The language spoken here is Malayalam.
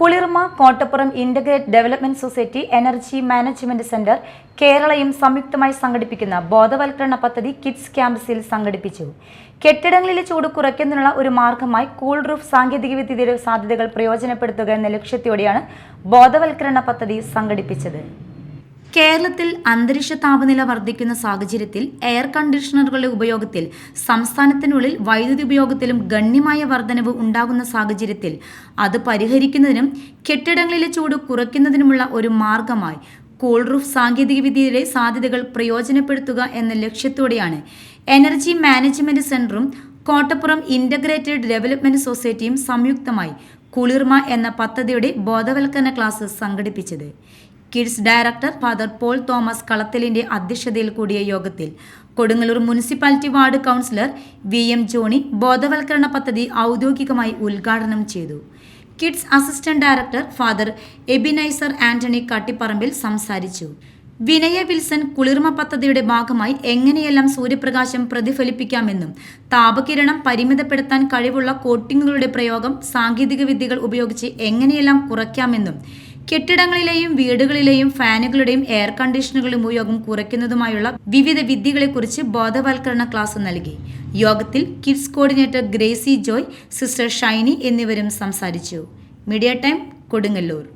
കുളിർമ, Kottappuram integrate development society, energy management centre കേരളയും സംയുക്തമായി സംഘടിപ്പിക്കുന്ന ബോധവൽക്കരണ പദ്ധതി കിഡ്സ് ക്യാമ്പസിൽ സംഘടിപ്പിച്ചു. കെട്ടിടങ്ങളിലെ ചൂട് കുറയ്ക്കുന്നതിനുള്ള ഒരു മാർഗമായി കൂൾ റൂഫ് സാങ്കേതികവിദ്യയുടെ സാധ്യതകൾ പ്രയോജനപ്പെടുത്തുക എന്ന ലക്ഷ്യത്തോടെയാണ് ബോധവൽക്കരണ പദ്ധതി സംഘടിപ്പിച്ചത്. കേരളത്തിൽ അന്തരീക്ഷ താപനില വർദ്ധിക്കുന്ന സാഹചര്യത്തിൽ എയർ കണ്ടീഷണറുകളുടെ ഉപയോഗത്തിൽ സംസ്ഥാനത്തിനുള്ളിൽ വൈദ്യുതി ഉപയോഗത്തിലും ഗണ്യമായ വർധനവ് ഉണ്ടാകുന്ന സാഹചര്യത്തിൽ അത് പരിഹരിക്കുന്നതിനും കെട്ടിടങ്ങളിലെ ചൂട് കുറയ്ക്കുന്നതിനുമുള്ള ഒരു മാർഗമായി കൂൾ റൂഫ് സാങ്കേതികവിദ്യയുടെ സാധ്യതകൾ പ്രയോജനപ്പെടുത്തുക എന്ന ലക്ഷ്യത്തോടെയാണ് എനർജി മാനേജ്മെന്റ് സെന്ററും കോട്ടപ്പുറം ഇന്റഗ്രേറ്റഡ് ഡെവലപ്മെന്റ് സൊസൈറ്റിയും സംയുക്തമായി കുളിർമ എന്ന പദ്ധതിയുടെ ബോധവൽക്കരണ ക്ലാസ് സംഘടിപ്പിച്ചത്. KIDS director father Paul Thomas കളത്തിലിന്റെ അധ്യക്ഷതയിൽ കൂടിയ യോഗത്തിൽ Kodungallur municipality ward councillor VM Johnny ബോധവൽക്കരണ പദ്ധതി ഔദ്യോഗികമായി ഉദ്ഘാടനം ചെയ്തു. KIDS assistant director father Ebenezer Antony Kattipparambil സംസാരിച്ചു. വിനയ വിൽസൺ കുളിർമ പദ്ധതിയുടെ ഭാഗമായി എങ്ങനെയെല്ലാം സൂര്യപ്രകാശം പ്രതിഫലിപ്പിക്കാമെന്നും താപകിരണം പരിമിതപ്പെടുത്താൻ കഴിവുള്ള കോട്ടിങ്ങുകളുടെ പ്രയോഗം സാങ്കേതിക വിദ്യകൾ ഉപയോഗിച്ച് എങ്ങനെയെല്ലാം കുറയ്ക്കാമെന്നും കെട്ടിടങ്ങളിലെയും വീടുകളിലെയും ഫാനുകളുടെയും എയർ കണ്ടീഷണറുകളുടെയും ഉപയോഗം കുറയ്ക്കുന്നതുമായുള്ള വിവിധ വിദ്യകളെക്കുറിച്ച് ബോധവൽക്കരണ ക്ലാസ് നൽകി. യോഗത്തിൽ kids coordinator Gracy Joy, sister Shiny എന്നിവരും സംസാരിച്ചു. Media time, Kodungallur.